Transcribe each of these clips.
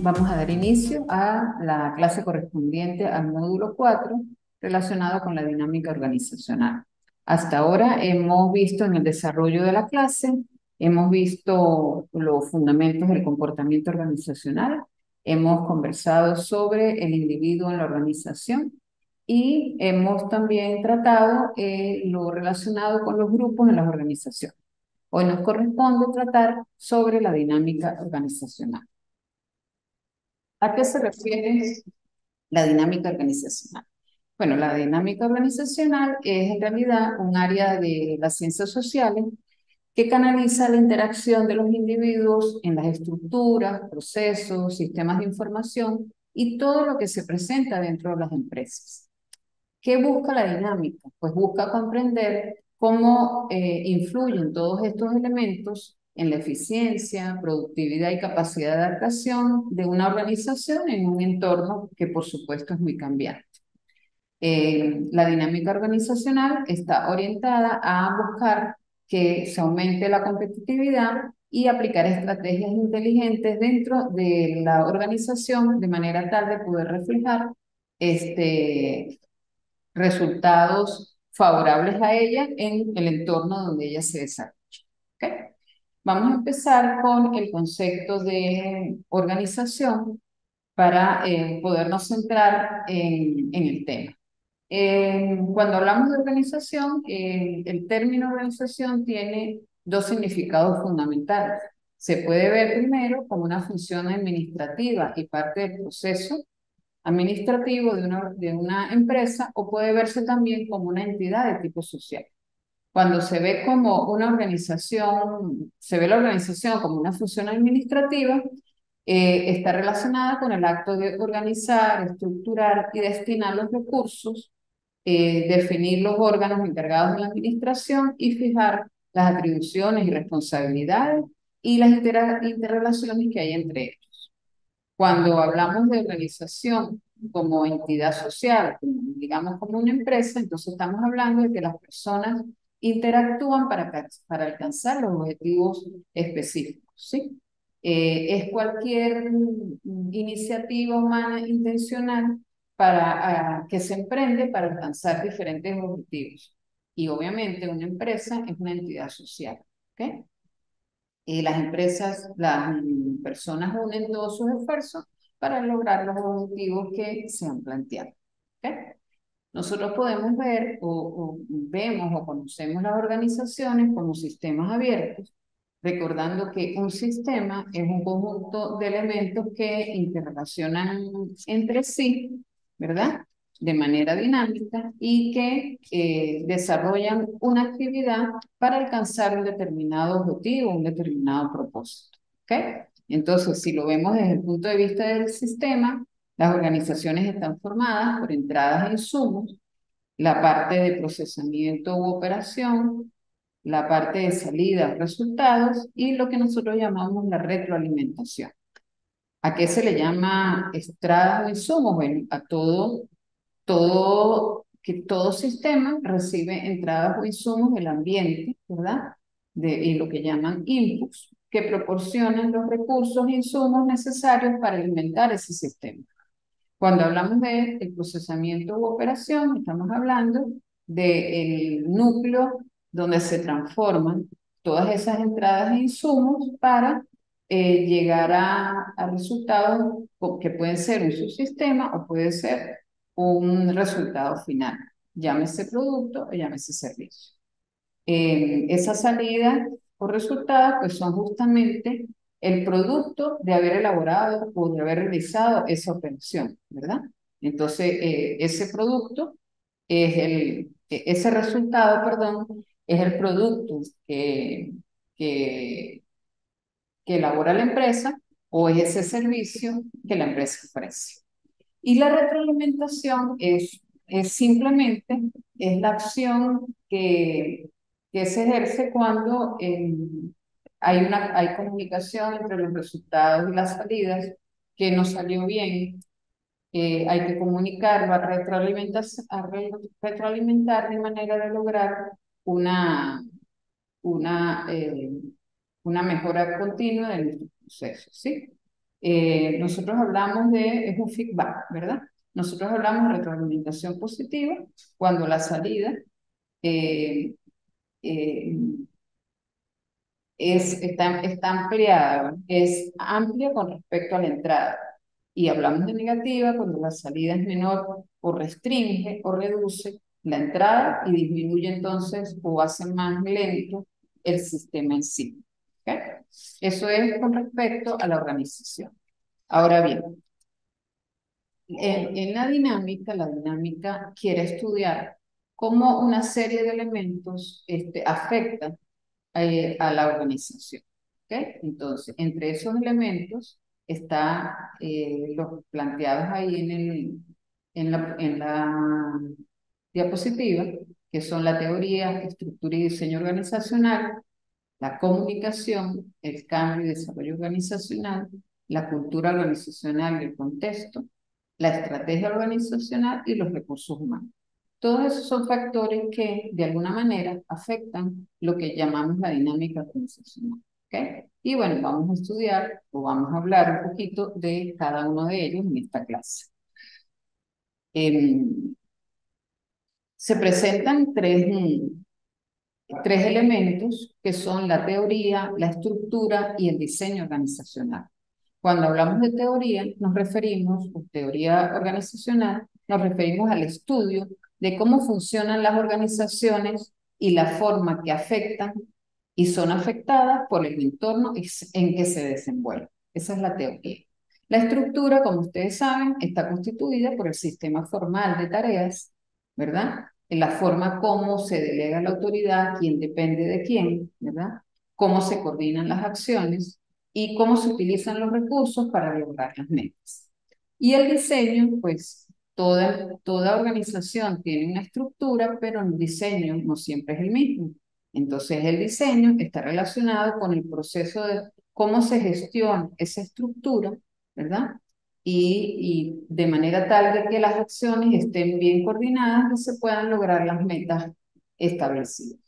Vamos a dar inicio a la clase correspondiente al módulo 4 relacionado con la dinámica organizacional. Hasta ahora hemos visto en el desarrollo de la clase, hemos visto los fundamentos del comportamiento organizacional, hemos conversado sobre el individuo en la organización y hemos también tratado lo relacionado con los grupos en las organizaciones. Hoy nos corresponde tratar sobre la dinámica organizacional. ¿A qué se refiere la dinámica organizacional? Bueno, la dinámica organizacional es en realidad un área de las ciencias sociales que canaliza la interacción de los individuos en las estructuras, procesos, sistemas de información y todo lo que se presenta dentro de las empresas. ¿Qué busca la dinámica? Pues busca comprender cómo influyen todos estos elementos en la eficiencia, productividad y capacidad de adaptación de una organización en un entorno que por supuesto es muy cambiante. La dinámica organizacional está orientada a buscar que se aumente la competitividad y aplicar estrategias inteligentes dentro de la organización de manera tal de poder reflejar resultados favorables a ella en el entorno donde ella se desarrolla. ¿Ok? Vamos a empezar con el concepto de organización para podernos centrar en el tema. Cuando hablamos de organización, el término organización tiene dos significados fundamentales. Se puede ver primero como una función administrativa y parte del proceso administrativo de una empresa, o puede verse también como una entidad de tipo social. Cuando se ve como una organización, se ve la organización como una función administrativa, está relacionada con el acto de organizar, estructurar y destinar los recursos, definir los órganos encargados de la administración y fijar las atribuciones y responsabilidades y las interrelaciones que hay entre ellos. Cuando hablamos de organización como entidad social, digamos como una empresa, entonces estamos hablando de que las personas interactúan para alcanzar los objetivos específicos, ¿sí? Es cualquier iniciativa humana intencional que se emprende para alcanzar diferentes objetivos. Y obviamente una empresa es una entidad social, ¿ok? Las empresas, las personas unen todos sus esfuerzos para lograr los objetivos que se han planteado. ¿Ok? Nosotros podemos ver o vemos o conocemos las organizaciones como sistemas abiertos, recordando que un sistema es un conjunto de elementos que interrelacionan entre sí, ¿verdad? De manera dinámica y que desarrollan una actividad para alcanzar un determinado objetivo, un determinado propósito. ¿Ok? Entonces, si lo vemos desde el punto de vista del sistema, las organizaciones están formadas por entradas e insumos, la parte de procesamiento u operación, la parte de salida, resultados y lo que nosotros llamamos la retroalimentación. ¿A qué se le llama entradas o insumos? Bueno, a que todo sistema recibe entradas o insumos del ambiente, ¿verdad? Y lo que llaman inputs, que proporcionan los recursos e insumos necesarios para alimentar ese sistema. Cuando hablamos de el procesamiento u operación, estamos hablando del núcleo donde se transforman todas esas entradas e insumos para llegar a resultados que pueden ser un subsistema o puede ser un resultado final, llámese producto o llámese servicio. Esas salidas o resultados pues son justamente el producto de haber elaborado o de haber realizado esa operación, ¿verdad? Entonces, ese producto ese resultado, perdón, es el producto que, que elabora la empresa o es ese servicio que la empresa ofrece. Y la retroalimentación es simplemente es la acción que se ejerce cuando hay comunicación entre los resultados y las salidas que no salió bien. Hay que comunicarlo retroalimentar de manera de lograr una, una, eh, una mejora continua de nuestro proceso, ¿sí? nosotros hablamos es un feedback, ¿verdad? Nosotros hablamos de retroalimentación positiva cuando la salida eh, eh, está ampliada, es amplia con respecto a la entrada. Y hablamos de negativa cuando la salida es menor o restringe o reduce la entrada y disminuye entonces o hace más lento el sistema en sí. ¿Ok? Eso es con respecto a la organización. Ahora bien, en la dinámica quiere estudiar cómo una serie de elementos afectan a la organización. ¿Ok? Entonces, entre esos elementos está los planteados ahí en la diapositiva, que son la teoría, estructura y diseño organizacional, la comunicación, el cambio y desarrollo organizacional, la cultura organizacional y el contexto, la estrategia organizacional y los recursos humanos. Todos esos son factores que de alguna manera afectan lo que llamamos la dinámica organizacional. ¿Ok? Y bueno, vamos a estudiar o vamos a hablar un poquito de cada uno de ellos en esta clase. Em, Se presentan tres elementos que son la teoría, la estructura y el diseño organizacional. Cuando hablamos de teoría, nos referimos, o teoría organizacional, nos referimos al estudio de cómo funcionan las organizaciones y la forma que afectan y son afectadas por el entorno en que se desenvuelven. Esa es la teoría. La estructura, como ustedes saben, está constituida por el sistema formal de tareas, ¿verdad? En la forma como se delega la autoridad, quién depende de quién, ¿verdad? Cómo se coordinan las acciones y cómo se utilizan los recursos para lograr las metas. Y el diseño, pues toda organización tiene una estructura, pero el diseño no siempre es el mismo. Entonces el diseño está relacionado con el proceso de cómo se gestiona esa estructura, ¿verdad? Y de manera tal de que las acciones estén bien coordinadas y se puedan lograr las metas establecidas.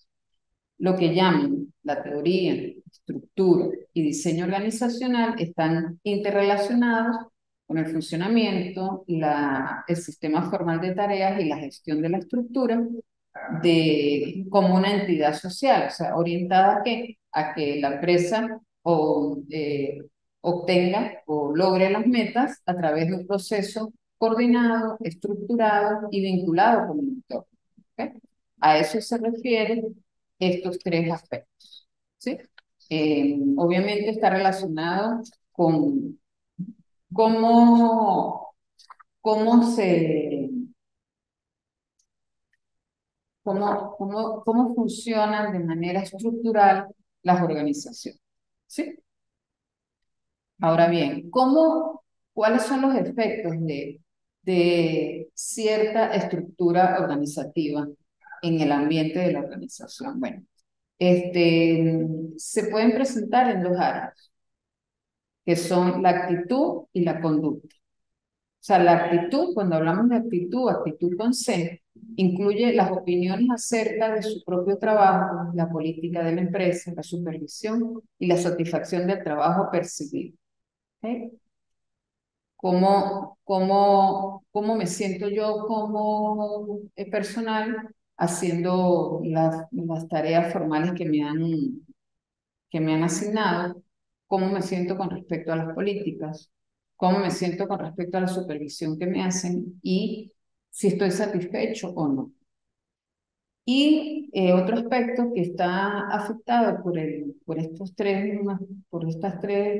Lo que llaman la teoría, estructura y diseño organizacional están interrelacionados con el funcionamiento, el sistema formal de tareas y la gestión de la estructura como una entidad social, o sea, orientada a que la empresa obtenga o logre las metas a través de un proceso coordinado, estructurado y vinculado con el entorno. ¿Ok? A eso se refieren estos tres aspectos. ¿Sí? Obviamente está relacionado con cómo, cómo se, cómo funcionan de manera estructural las organizaciones. ¿Sí? Ahora bien, ¿cuáles son los efectos de cierta estructura organizativa en el ambiente de la organización? Bueno, se pueden presentar en dos áreas, que son la actitud y la conducta. O sea, la actitud, cuando hablamos de actitud, actitud con C, incluye las opiniones acerca de su propio trabajo, la política de la empresa, la supervisión y la satisfacción del trabajo percibido. ¿Ok? ¿Cómo me siento yo como personal haciendo las tareas formales que me han asignado? ¿Cómo me siento con respecto a las políticas? ¿Cómo me siento con respecto a la supervisión que me hacen? Y si estoy satisfecho o no. Y otro aspecto que está afectado por estos tres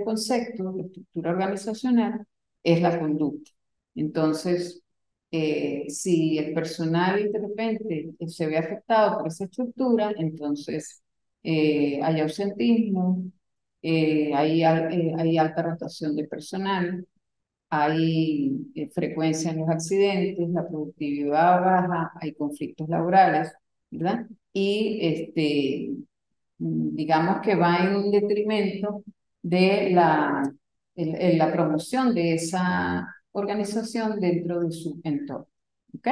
conceptos de estructura organizacional es la conducta. Entonces, si el personal de repente se ve afectado por esa estructura, entonces hay ausentismo, hay alta rotación de personal, hay frecuencia en los accidentes, la productividad baja, hay conflictos laborales, ¿verdad? Y digamos que va en detrimento de la promoción de esa organización dentro de su entorno, ¿ok?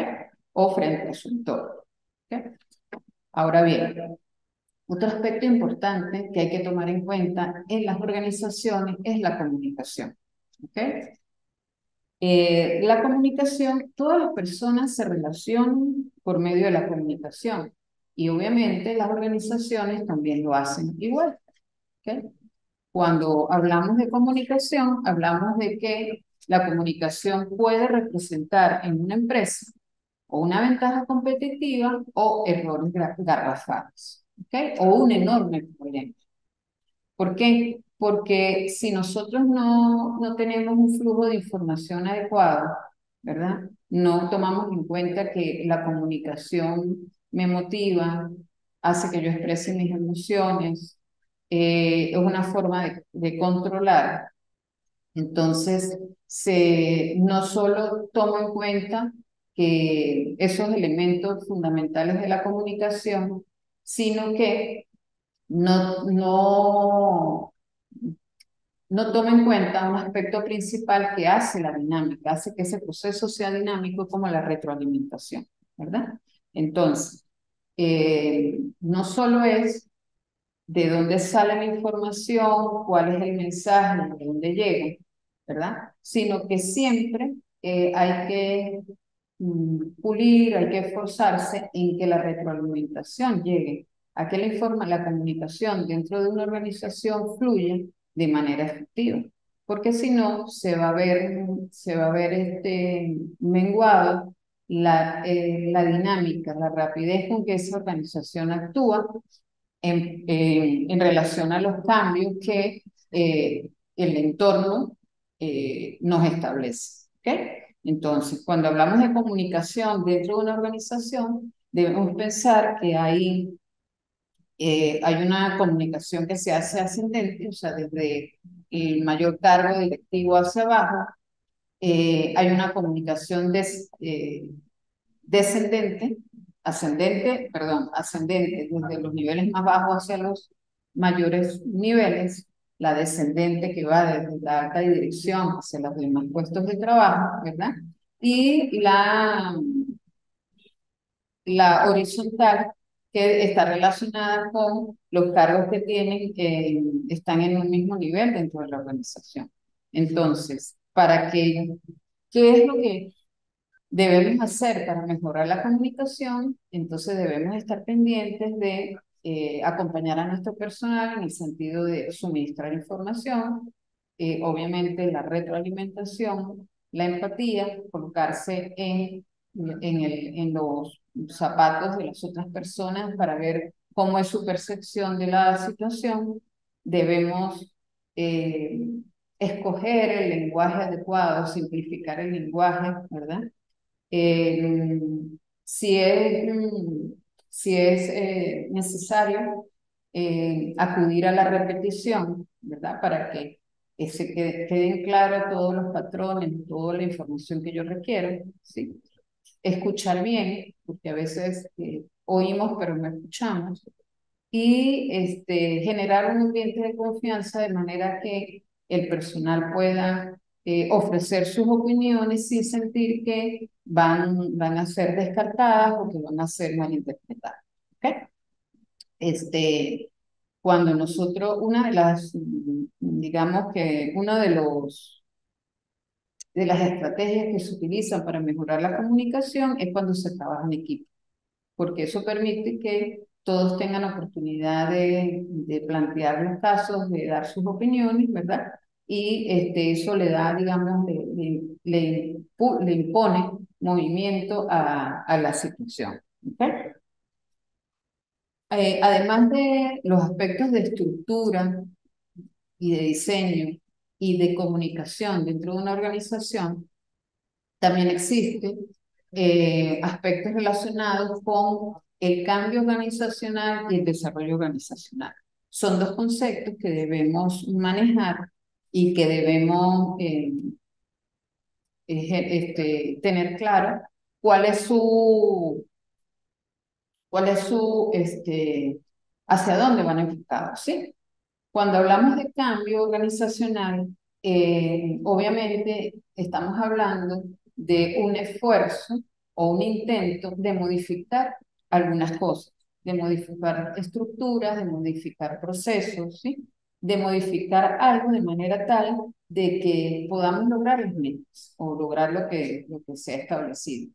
O frente a su entorno, ¿ok? Ahora bien, otro aspecto importante que hay que tomar en cuenta en las organizaciones es la comunicación. ¿ok? La comunicación, todas las personas se relacionan por medio de la comunicación y obviamente las organizaciones también lo hacen igual, ¿ok? Cuando hablamos de comunicación, hablamos de que la comunicación puede representar en una empresa o una ventaja competitiva o errores garrafales, ¿ok? O un enorme problema. ¿Por qué? Porque si nosotros no tenemos un flujo de información adecuado, ¿verdad? No tomamos en cuenta que la comunicación me motiva, hace que yo exprese mis emociones, es una forma de controlar. Entonces, no solo tomo en cuenta que esos elementos fundamentales de la comunicación, sino que no toma en cuenta un aspecto principal que hace la dinámica, hace que ese proceso sea dinámico como la retroalimentación, ¿verdad? Entonces, no solo es de dónde sale la información, cuál es el mensaje, de dónde llega, ¿verdad? Sino que siempre hay que pulir, hay que esforzarse en que la retroalimentación llegue, a que la comunicación dentro de una organización fluya de manera efectiva. Porque si no, se va a ver menguado la dinámica, la rapidez con que esa organización actúa en relación a los cambios que el entorno nos establece. ¿Ok? Entonces, cuando hablamos de comunicación dentro de una organización, debemos pensar que hay una comunicación que se hace ascendente, o sea, desde el mayor cargo directivo hacia abajo, hay una comunicación descendente, ascendente, desde los niveles más bajos hacia los mayores niveles, la descendente que va desde la alta dirección hacia los demás puestos de trabajo, ¿verdad? Y la horizontal que está relacionada con los cargos que tienen, están en un mismo nivel dentro de la organización. Entonces, ¿qué es lo que debemos hacer para mejorar la comunicación? Entonces debemos estar pendientes de acompañar a nuestro personal en el sentido de suministrar información, obviamente la retroalimentación, la empatía, colocarse en los zapatos de las otras personas para ver cómo es su percepción de la situación. Debemos eh, escoger el lenguaje adecuado, simplificar el lenguaje, ¿verdad? Eh, si es, si es necesario acudir a la repetición, ¿verdad? Para que queden claros todos los patrones, toda la información que yo requiero, ¿sí? Escuchar bien, porque a veces oímos pero no escuchamos, y generar un ambiente de confianza de manera que el personal pueda ofrecer sus opiniones sin sentir que van a ser descartadas o que van a ser malinterpretadas. ¿Ok? Este, Cuando nosotros, digamos que uno de las estrategias que se utilizan para mejorar la comunicación es cuando se trabaja en equipo, porque eso permite que todos tengan oportunidad de plantear los casos, de dar sus opiniones, ¿verdad? Y eso le da, digamos, le impone movimiento a la situación. ¿Ok? Además de los aspectos de estructura y de diseño y de comunicación dentro de una organización, también existen aspectos relacionados con el cambio organizacional y el desarrollo organizacional. Son dos conceptos que debemos manejar y que debemos tener claro cuál es su, hacia dónde van enfocados, ¿sí? Cuando hablamos de cambio organizacional, obviamente estamos hablando de un esfuerzo o un intento de modificar algunas cosas, de modificar estructuras, de modificar procesos, ¿sí? de modificar algo de manera tal de que podamos lograr los metas o lograr lo que se ha establecido.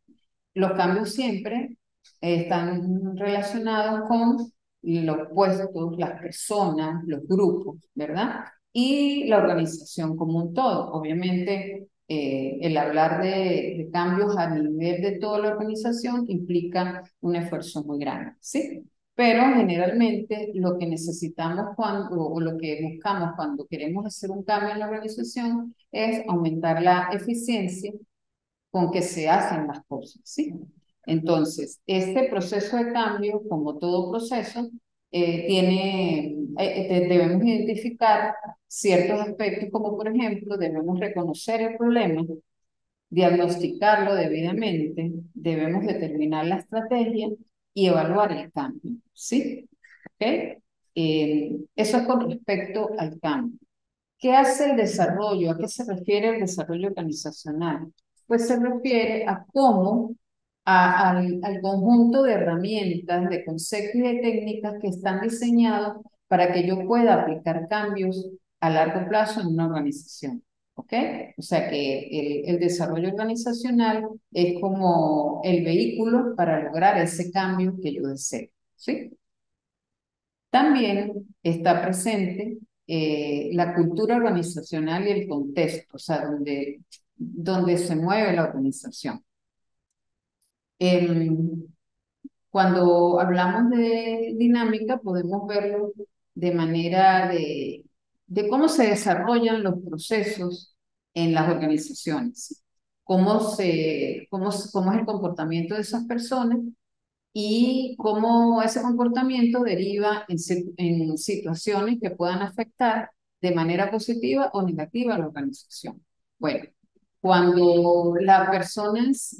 Los cambios siempre están relacionados con los puestos, las personas, los grupos, ¿verdad? Y la organización como un todo. Obviamente, el hablar de cambios a nivel de toda la organización implica un esfuerzo muy grande, ¿sí? Pero generalmente lo que necesitamos o lo que buscamos cuando queremos hacer un cambio en la organización es aumentar la eficiencia con que se hacen las cosas, ¿sí? Entonces, este proceso de cambio, como todo proceso, debemos identificar ciertos aspectos, como por ejemplo, debemos reconocer el problema, diagnosticarlo debidamente, debemos determinar la estrategia y evaluar el cambio, ¿sí? ¿Ok? Eso es con respecto al cambio. ¿Qué hace el desarrollo? ¿A qué se refiere el desarrollo organizacional? Pues se refiere a cómo, al conjunto de herramientas, de conceptos y de técnicas que están diseñados para que yo pueda aplicar cambios a largo plazo en una organización. ¿Ok? O sea que el desarrollo organizacional es como el vehículo para lograr ese cambio que yo deseo. ¿Sí? También está presente la cultura organizacional y el contexto, o sea, donde se mueve la organización. Em, Cuando hablamos de dinámica, podemos verlo de manera de cómo se desarrollan los procesos en las organizaciones, cómo es el comportamiento de esas personas y cómo ese comportamiento deriva en situaciones que puedan afectar de manera positiva o negativa a la organización. Bueno, cuando las personas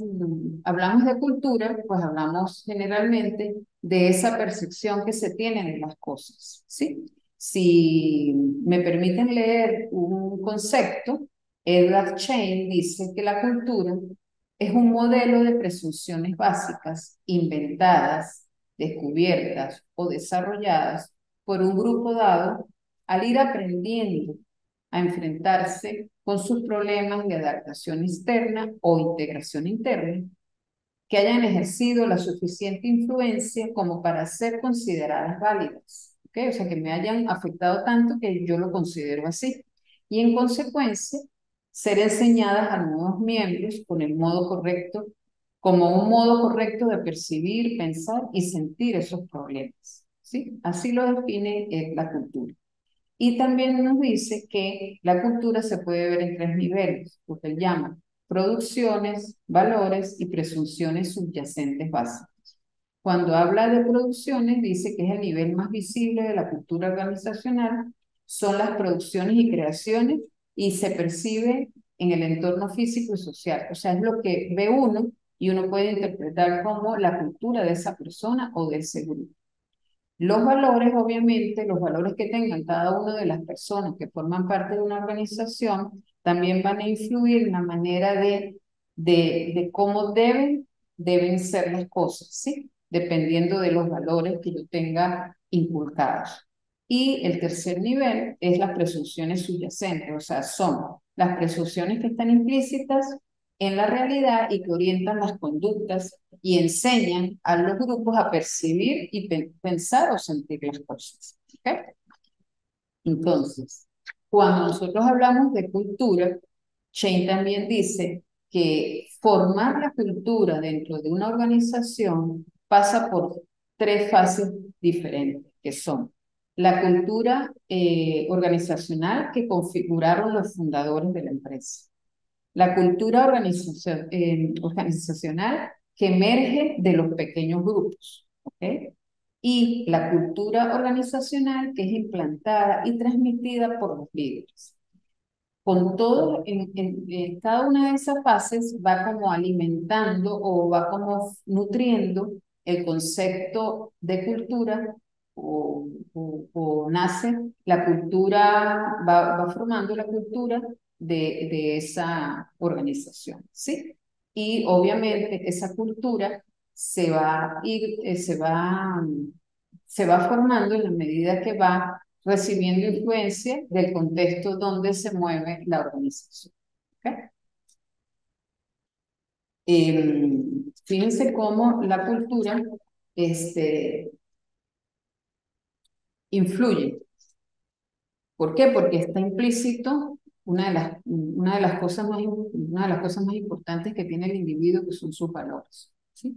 hablamos de cultura, pues hablamos generalmente de esa percepción que se tiene de las cosas, ¿sí? Si me permiten leer un concepto, Edward Chain dice que la cultura es un modelo de presunciones básicas inventadas, descubiertas o desarrolladas por un grupo dado al ir aprendiendo a enfrentarse con sus problemas de adaptación externa o integración interna, que hayan ejercido la suficiente influencia como para ser consideradas válidas. ¿Okay? O sea, que me hayan afectado tanto que yo lo considero así. Y en consecuencia, ser enseñadas a nuevos miembros con el modo correcto, como un modo correcto de percibir, pensar y sentir esos problemas. ¿Sí? Así lo define la cultura. Y también nos dice que la cultura se puede ver en tres niveles, lo que él llama producciones, valores y presunciones subyacentes básicas. Cuando habla de producciones, dice que es el nivel más visible de la cultura organizacional, son las producciones y creaciones y se percibe en el entorno físico y social. O sea, es lo que ve uno y uno puede interpretar como la cultura de esa persona o de ese grupo. Los valores, obviamente, los valores que tengan cada una de las personas que forman parte de una organización, también van a influir en la manera de cómo deben ser las cosas, ¿sí? Dependiendo de los valores que yo tenga inculcados. Y el tercer nivel es las presunciones subyacentes, o sea, son las presunciones que están implícitas en la realidad y que orientan las conductas y enseñan a los grupos a percibir y pensar o sentir las cosas. ¿Okay? Entonces, cuando nosotros hablamos de cultura, Shane también dice que formar la cultura dentro de una organización pasa por tres fases diferentes, que son la cultura organizacional que configuraron los fundadores de la empresa, la cultura organizacional que emerge de los pequeños grupos, ¿ok? Y la cultura organizacional que es implantada y transmitida por los líderes. Con todo, en cada una de esas fases va como alimentando o va como nutriendo el concepto de cultura o nace la cultura, va formando la cultura de esa organización, ¿sí? Y obviamente esa cultura se va a ir, se va formando en la medida que va recibiendo influencia del contexto donde se mueve la organización. ¿Ok? Fíjense cómo la cultura influye. ¿Por qué? Porque está implícito una de las cosas más importantes que tiene el individuo, que son sus valores. ¿Sí?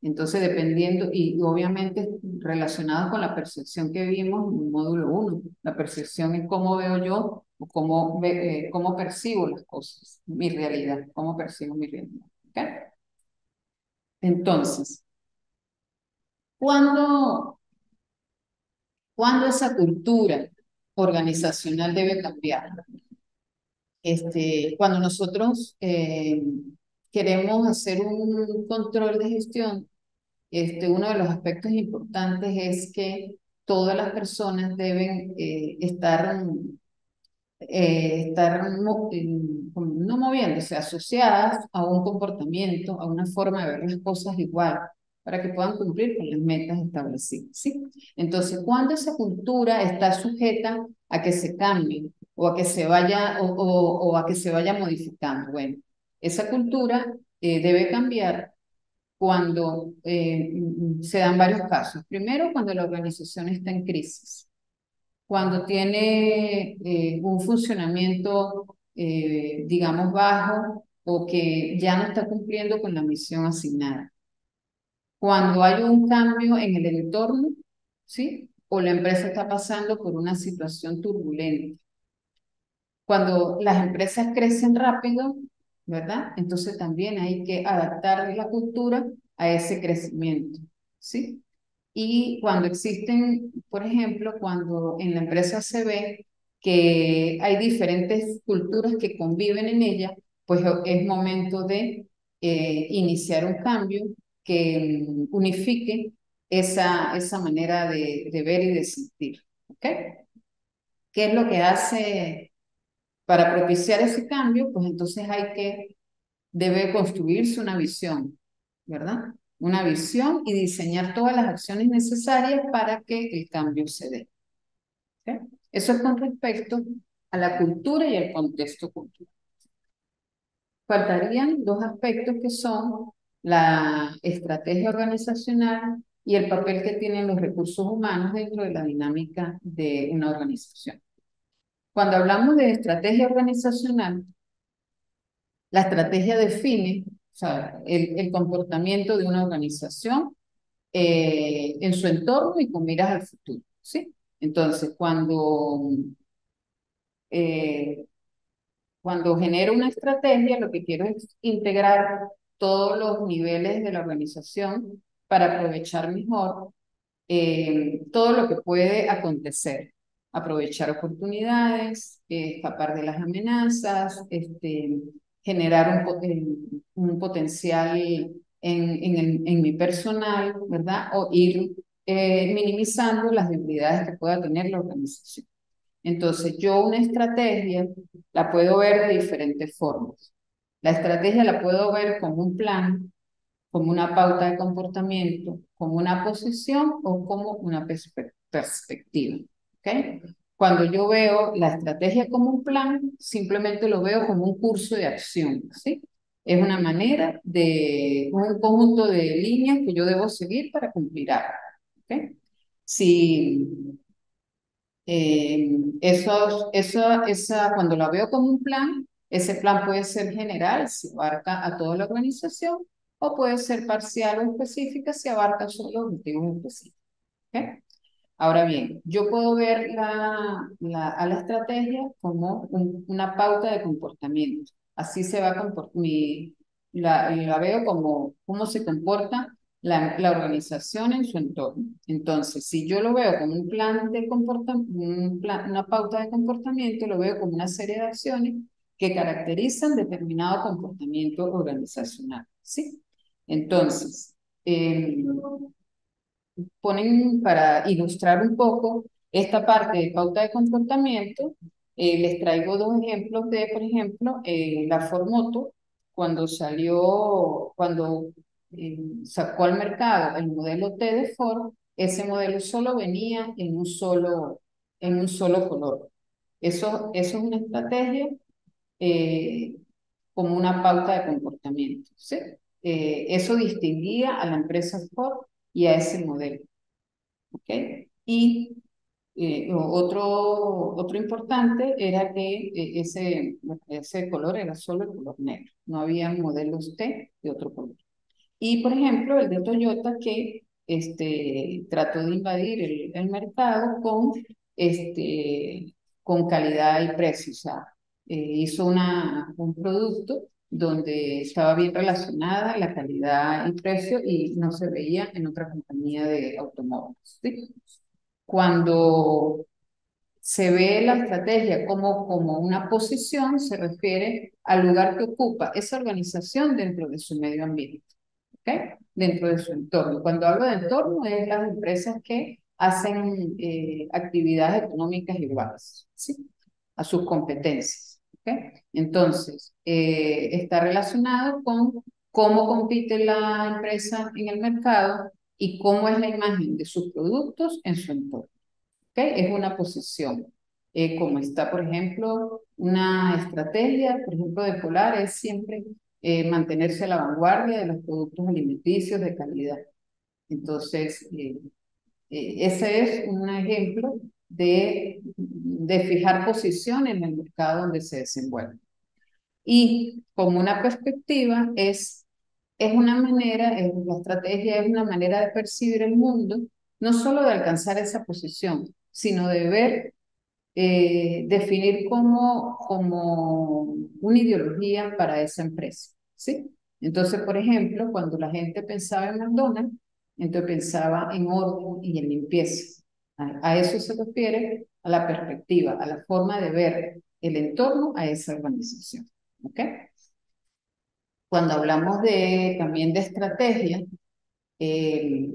Entonces, dependiendo, y obviamente relacionado con la percepción que vimos en el módulo uno, la percepción es cómo veo yo o cómo percibo las cosas, mi realidad, cómo percibo mi realidad. ¿Ok? Entonces, ¿cuándo, cuándo esa cultura organizacional debe cambiar? Cuando nosotros queremos hacer un control de gestión, uno de los aspectos importantes es que todas las personas deben no moviéndose, asociadas a un comportamiento, a una forma de ver las cosas igual, para que puedan cumplir con las metas establecidas, ¿sí? Entonces, cuando esa cultura está sujeta a que se cambie o a que se vaya o a que se vaya modificando, bueno, esa cultura debe cambiar cuando se dan varios casos. Primero, cuando la organización está en crisis, cuando tiene un funcionamiento, digamos, bajo o que ya no está cumpliendo con la misión asignada. Cuando hay un cambio en el entorno, ¿sí? O la empresa está pasando por una situación turbulenta. Cuando las empresas crecen rápido, ¿verdad? Entonces también hay que adaptar la cultura a ese crecimiento, ¿sí? Y cuando existen, por ejemplo, cuando en la empresa se ve que hay diferentes culturas que conviven en ella, pues es momento de iniciar un cambio que unifique esa manera de ver y de sentir. ¿Ok? ¿Qué es lo que hace para propiciar ese cambio? Pues entonces debe construirse una visión, ¿verdad? Una visión y diseñar todas las acciones necesarias para que el cambio se dé. ¿Ok? Eso es con respecto a la cultura y el contexto cultural. Faltarían dos aspectos que son la estrategia organizacional y el papel que tienen los recursos humanos dentro de la dinámica de una organización. Cuando hablamos de estrategia organizacional, la estrategia define, o sea, el comportamiento de una organización en su entorno y con miras al futuro, ¿sí? Entonces, eh, cuando genero una estrategia, lo que quiero es integrar todos los niveles de la organización para aprovechar mejor todo lo que puede acontecer, aprovechar oportunidades, escapar de las amenazas, generar un potencial en mi personal, ¿verdad? O ir minimizando las debilidades que pueda tener la organización. Entonces, yo una estrategia la puedo ver de diferentes formas. La estrategia la puedo ver como un plan, como una pauta de comportamiento, como una posición o como una perspectiva. ¿Ok? Cuando yo veo la estrategia como un plan, simplemente lo veo como un curso de acción, ¿sí? Es una manera un conjunto de líneas que yo debo seguir para cumplir algo. ¿Ok? Si cuando la veo como un plan, ese plan puede ser general, si abarca a toda la organización, o puede ser parcial o específica, si abarca solo objetivos específicos. ¿Ok? Ahora bien, yo puedo ver a la estrategia como una pauta de comportamiento. Así se va a la veo como cómo se comporta la organización en su entorno. Entonces, si yo lo veo como un plan de una pauta de comportamiento, lo veo como una serie de acciones que caracterizan determinado comportamiento organizacional. ¿Sí? Entonces, ponen para ilustrar un poco esta parte de pauta de comportamiento, les traigo dos ejemplos de, por ejemplo, la Formoto, cuando sacó al mercado el modelo T de Ford, ese modelo solo venía en un solo en un solo color. Eso es una estrategia eh, como una pauta de comportamiento, ¿sí? Eso distinguía a la empresa Ford y a ese modelo, ¿ok? Y otro importante era que ese color era solo el color negro, no había modelos T de otro color. Y por ejemplo, el de Toyota que trató de invadir el mercado con calidad y precio. O sea, hizo un producto donde estaba bien relacionada la calidad y precio y no se veía en otra compañía de automóviles. ¿Sí? Cuando se ve la estrategia como una posición, se refiere al lugar que ocupa esa organización dentro de su medio ambiente, ¿ok? Dentro de su entorno. Cuando hablo de entorno, es las empresas que hacen actividades económicas iguales, ¿sí? A sus competencias, ¿ok? Entonces, está relacionado con cómo compite la empresa en el mercado y cómo es la imagen de sus productos en su entorno. ¿Ok? Es una posición. Como está, por ejemplo, una estrategia, por ejemplo, de Polar es siempre mantenerse a la vanguardia de los productos alimenticios de calidad. Entonces, ese es un ejemplo de fijar posición en el mercado donde se desenvuelve. Y como una perspectiva es una manera, la estrategia es una manera de percibir el mundo, no solo de alcanzar esa posición, sino de ver definir como una ideología para esa empresa, ¿sí? Entonces, por ejemplo, cuando la gente pensaba en McDonald's, entonces pensaba en orden y en limpieza. A eso se refiere a la perspectiva, a la forma de ver el entorno a esa organización, ¿ok? Cuando hablamos también de estrategia, eh,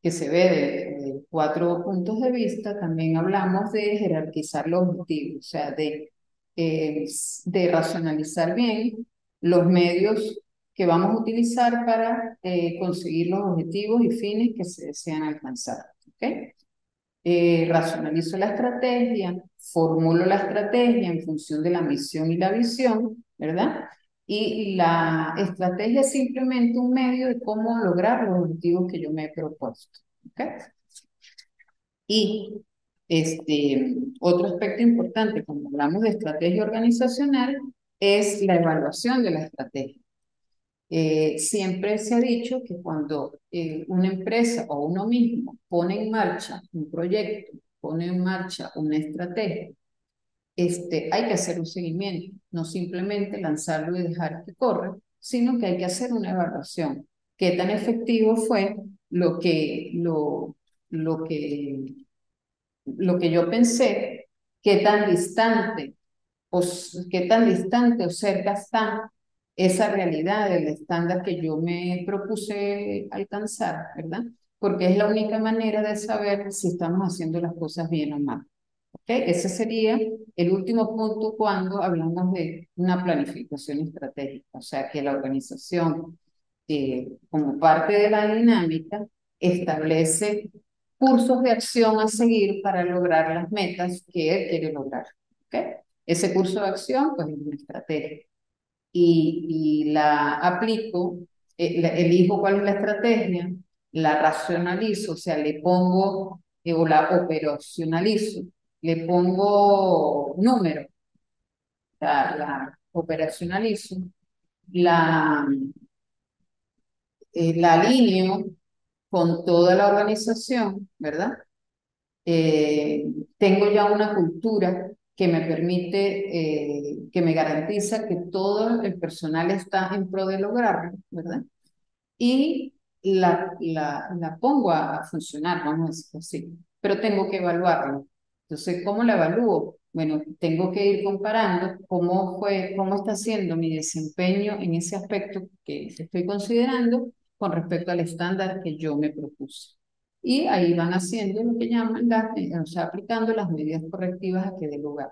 que se ve de cuatro puntos de vista, también hablamos de jerarquizar los objetivos, o sea, de racionalizar bien los medios que vamos a utilizar para conseguir los objetivos y fines que se desean alcanzar. ¿Ok? Racionalizo la estrategia, formulo la estrategia en función de la misión y la visión, ¿verdad? Y la estrategia es simplemente un medio de cómo lograr los objetivos que yo me he propuesto. ¿Ok? Y otro aspecto importante cuando hablamos de estrategia organizacional es la evaluación de la estrategia. Siempre se ha dicho que cuando una empresa o uno mismo pone en marcha un proyecto, pone en marcha una estrategia, hay que hacer un seguimiento, no simplemente lanzarlo y dejar que corra, sino que hay que hacer una evaluación. ¿Qué tan efectivo fue lo que, lo, lo que, lo que yo pensé? ¿Qué tan distante qué tan distante o cerca está esa realidad del estándar que yo me propuse alcanzar, ¿verdad? Porque es la única manera de saber si estamos haciendo las cosas bien o mal. ¿Ok? Ese sería el último punto cuando hablamos de una planificación estratégica, o sea, que la organización, como parte de la dinámica, establece cursos de acción a seguir para lograr las metas que él quiere lograr. ¿Ok? Ese curso de acción, pues es una estrategia. Y la aplico, elijo cuál es la estrategia, la racionalizo, o sea, le pongo, o la operacionalizo, le pongo número, la operacionalizo, la, la alineo con toda la organización, ¿verdad? eh, Tengo ya una cultura que me permite, que me garantiza que todo el personal está en pro de lograrlo, ¿verdad? Y la pongo a funcionar, vamos a decirlo así, pero tengo que evaluarlo. Entonces, ¿cómo la evalúo? Bueno, tengo que ir comparando cómo está siendo mi desempeño en ese aspecto que estoy considerando con respecto al estándar que yo me propuse. Y ahí van haciendo lo que llaman, o sea, aplicando las medidas correctivas a que dé lugar.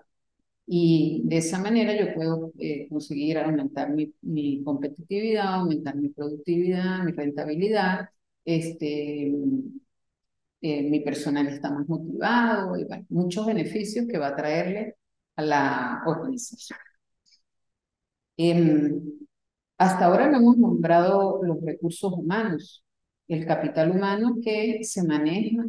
Y de esa manera yo puedo conseguir aumentar mi competitividad, aumentar mi productividad, mi rentabilidad, este, mi personal está más motivado, y bueno, muchos beneficios que va a traerle a la organización. Em, Hasta ahora no hemos nombrado los recursos humanos, el capital humano que se maneja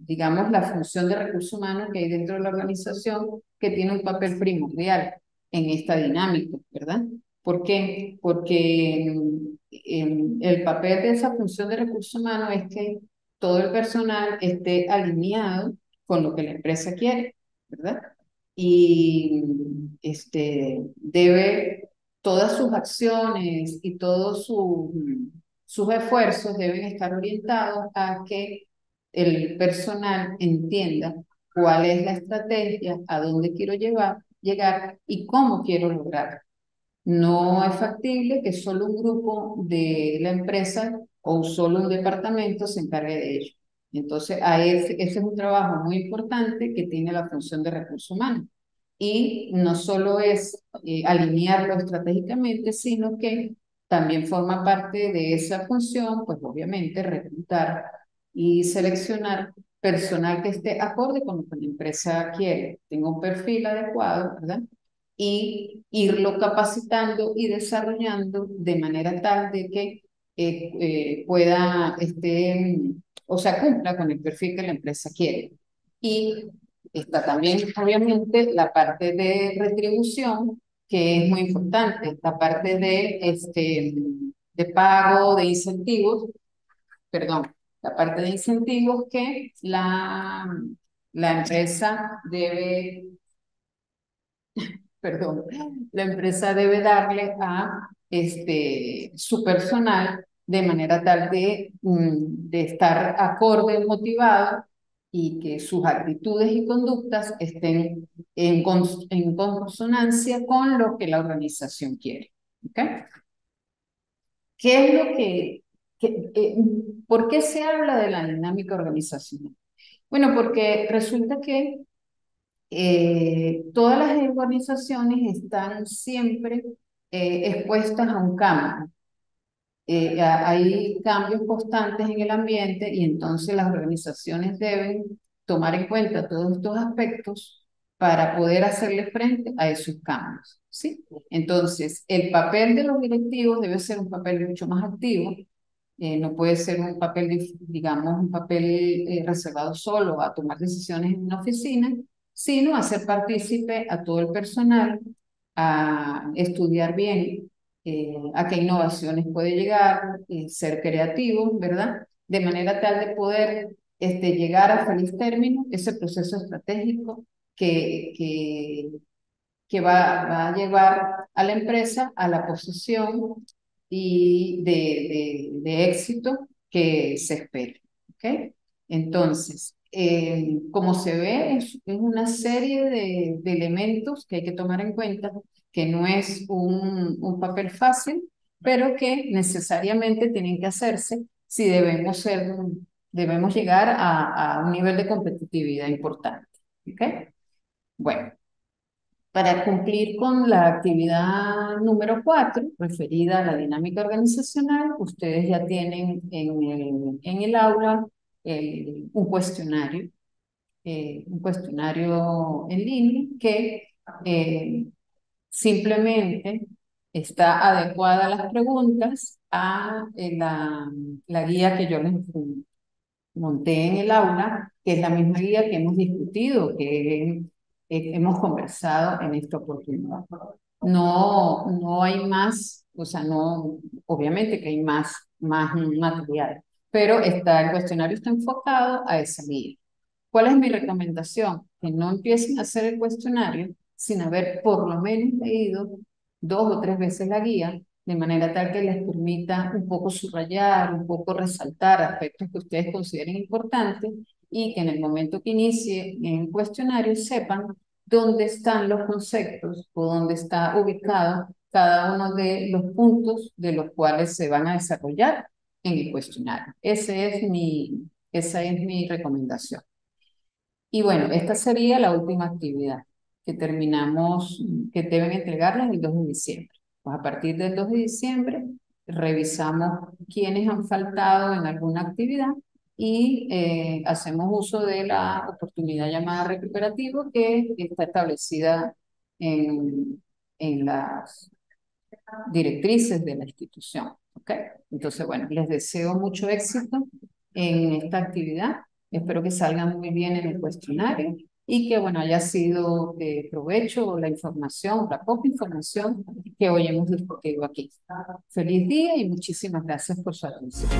digamos, la función de recursos humanos que hay dentro de la organización que tiene un papel primordial en esta dinámica, ¿verdad? ¿Por qué? Porque el papel de esa función de recursos humanos es que todo el personal esté alineado con lo que la empresa quiere, ¿verdad? Y debe, todas sus acciones y todos sus esfuerzos deben estar orientados a que el personal entienda cuál es la estrategia, a dónde quiero llegar y cómo quiero lograr. No es factible que solo un grupo de la empresa o solo un departamento se encargue de ello. Entonces, ese es un trabajo muy importante que tiene la función de recursos humanos. Y no solo es alinearlo estratégicamente, sino que también forma parte de esa función, pues obviamente reclutar y seleccionar personal que esté acorde con lo que la empresa quiere, tenga un perfil adecuado, ¿verdad? Y irlo capacitando y desarrollando de manera tal de que pueda, o sea, cumpla con el perfil que la empresa quiere. Y está también, obviamente, la parte de retribución, que es muy importante, esta parte de pago de incentivos, perdón, la parte de incentivos que la empresa debe, perdón, la empresa debe darle a su personal de manera tal de estar acorde, motivado y que sus actitudes y conductas estén en consonancia con lo que la organización quiere. ¿Ok? ¿Qué es lo por qué se habla de la dinámica organizacional? Bueno, porque resulta que todas las organizaciones están siempre expuestas a un cambio. Hay cambios constantes en el ambiente y entonces las organizaciones deben tomar en cuenta todos estos aspectos para poder hacerle frente a esos cambios, ¿sí? Entonces, el papel de los directivos debe ser un papel mucho más activo, no puede ser un papel, digamos, un papel reservado solo a tomar decisiones en una oficina, sino hacer partícipe a todo el personal, a estudiar bien a qué innovaciones puede llegar, ser creativo, ¿verdad? De manera tal de poder llegar a feliz término ese proceso estratégico que, que, que va a llevar a la empresa a la posición y de éxito que se espera. ¿Ok? Entonces, como se ve, es una serie de elementos que hay que tomar en cuenta, que no es un papel fácil, pero que necesariamente tienen que hacerse si debemos llegar a un nivel de competitividad importante. ¿Ok? Bueno. Para cumplir con la actividad número 4, referida a la dinámica organizacional, ustedes ya tienen en el aula un cuestionario en línea que eh, simplemente está adecuada a las preguntas a la guía que yo les monté en el aula, que es la misma guía que hemos discutido, que hemos conversado en esta oportunidad. No hay más, o sea, no, obviamente que hay más material, pero el cuestionario está enfocado a esa guía. ¿Cuál es mi recomendación? Que no empiecen a hacer el cuestionario sin haber por lo menos leído 2 o 3 veces la guía, de manera tal que les permita un poco subrayar, un poco resaltar aspectos que ustedes consideren importantes y que en el momento que inicie en el cuestionario sepan dónde están los conceptos o dónde está ubicado cada uno de los puntos de los cuales se van a desarrollar en el cuestionario. Esa es mi recomendación. Y bueno, esta sería la última actividad que terminamos, que deben entregarlas el 2 de diciembre. Pues a partir del 2 de diciembre, revisamos quiénes han faltado en alguna actividad y hacemos uso de la oportunidad llamada recuperativo que está establecida en las directrices de la institución. ¿Ok? Entonces, bueno, les deseo mucho éxito en esta actividad. Espero que salgan muy bien en el cuestionario y que, bueno, haya sido de provecho la información, la poca información que hoy hemos discutido aquí. Feliz día y muchísimas gracias por su atención.